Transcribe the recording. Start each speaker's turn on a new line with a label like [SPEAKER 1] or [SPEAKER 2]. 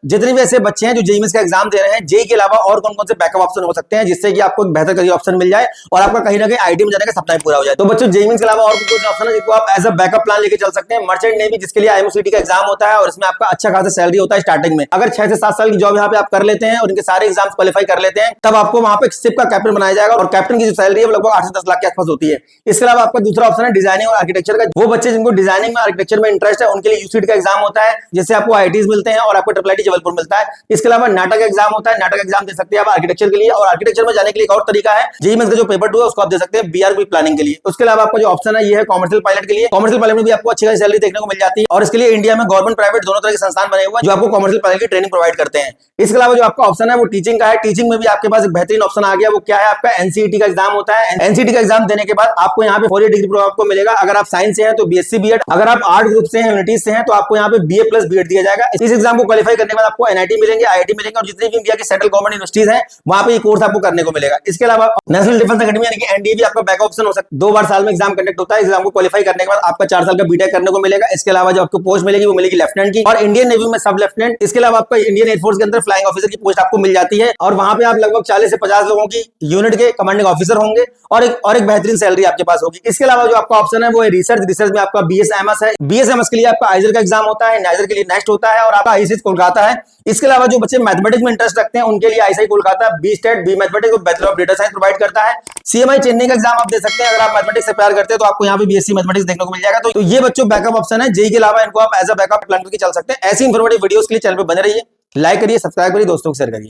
[SPEAKER 1] जितने भी ऐसे बच्चे हैं जो जेईई मेंस का एग्जाम दे रहे हैं, जेईई के अलावा और कौन कौन से बैकअप ऑप्शन हो सकते हैं जिससे कि आपको एक बेहतर करियर ऑप्शन मिल जाए और आपका कहीं ना कहीं आईटी में जाने का सपना पूरा हो जाए। तो बच्चों जेईई मेंस के अलावा और कौन से ऑप्शन है जिसको आप एज अ बैकअप प्लान लेके चल सकते हैं। मर्चेंट नेवी, जिसके लिए आईएमसीटी का एग्जाम होता है और इसमें आपका अच्छा खासा सैलरी होता है स्टार्टिंग में। अगर 6 से 7 साल की जॉब यहाँ पे आप कर लेते हैं और इनके सारे एग्जाम क्वालिफाई कर लेते हैं, तब आपको वहां पे शिप का कैप्टन बनाया जाएगा और कैप्टन की जो सैलरी है वो लगभग 8 से 10 लाख के आसपास होती है। इसके अलावा आपका दूसरा ऑप्शन है डिजाइनिंग और आर्किटेक्चर का। वो बच्चे जिनको डिजाइनिंग में आर्किटेक्चर में इंटरेस्ट है उनके लिए यूसीटी का एग्जाम होता है, जिससे आपको आईटीज मिलते हैं और आपको ट्रिपल आईटी जबलपुर मिलता है। इसके अलावा नाटक एग्जाम होता है, नाटक एग्जाम दे सकते हैं आप आर्किटेक्चर के लिए। और आर्किटेक्चर में जाने के लिए एक और तरीका है, जेईई मेंस का जो पेपर 2 है उसको आप दे सकते हैं बीआरबी प्लानिंग के लिए। उसके अलावा आपका जो ऑप्शन है ये है कॉमर्शियल पायलट के लिए। कॉमर्शियल पायलट में भी आपको अच्छी खासी सैलरी देखने को मिल जाती है और इसके लिए इंडिया में गवर्नमेंट प्राइवेट दोनों तरह के संस्थान बने हुए हैं जो आपको कॉमर्शियल पायलट की ट्रेनिंग प्रोवाइड करते हैं। इसके अलावा जो आपका ऑप्शन है वो टीचिंग का है। टीचिंग में भी आपके पास एक बेहतरीन ऑप्शन आ गया, वो क्या है आपका एनसीईटी का एग्जाम होता है। एनसीईटी का एग्जाम देने के बाद आपको यहाँ पे 4 ईयर डिग्री प्रोग्राम आपको मिलेगा। अगर आप साइंस से हैं तो बीएससी बीएड, अगर आप आर्ट ग्रुप से हैं, ह्यूमैनिटीज से हैं तो आपको यहाँ पे बीए प्लस बीएड दिया जाएगा। इस एग्जाम को क्वालिफाई करने के बाद आपको एनआईटी मिलेंगे, आईआईटी मिलेंगे और जितनी भी इंडिया की सेंट्रल गवर्नमेंट यूनिवर्सिटीज हैं वहां पे ये कोर्स आपको करने को मिलेगा। इसके अलावा नेशनल डिफेंस एकेडमी यानी कि एनडीए भी आपका बैक ऑप्शन हो सकता है। 2 बार साल में एग्जाम कंडक्ट होता है। एग्जाम को क्वालिफाई करने के बाद आपका 4 साल का बीटेक करने को मिलेगा। इसके अलावा जो आपको पोस्ट मिलेगी वो मिलेगी लेफ्टिनेंट की और इंडियन नेवी में सब लेफ्टिनेंट। इसके अलावा आपका इंडियन एयरफोर्स के अंदर फ्लाइंग ऑफिसर की पोस्ट आपको मिल जाती है और वहां पे आप लगभग 40 से 50 लोगों की यूनिट के कमांडिंग ऑफिसर होंगे और एक बेहतरीन सैलरी आपके पास होगी। इसके अलावा जो आपका ऑप्शन है वो है रिसर्च। रिसर्च में आपका बीएसएमएस है। बीएसएमएस के लिए आपका आइजर का एग्जाम होता है, नाइजर के लिए नेक्स्ट होता है और आपका आईसीएस कोलकाता है। इसके अलावा जो बच्चे मैथमेटिक्स में इंटरेस्ट रखते हैं उनके लिए ISI Kolkata B stat B mathematics और bachelor of data science provide करता है। सीएमआई चेन्नई का एग्जाम आप दे सकते हैं। अगर आप मैथमेटिक्स से प्यार करते हैं तो आपको यहाँ पे बीएससी मैथमेटिक्स देखने को मिल जाएगा। तो ये बच्चों बैकअप ऑप्शन है। जेईई के अलावा इनको आप एज अ बैकअप प्लान करके चल सकते हैं। ऐसी इंफॉर्मेटिव वीडियोस के लिए चैनल पे बने रहिए, लाइक करिए, सब्सक्राइब करिए, दोस्तों को शेयर करिए।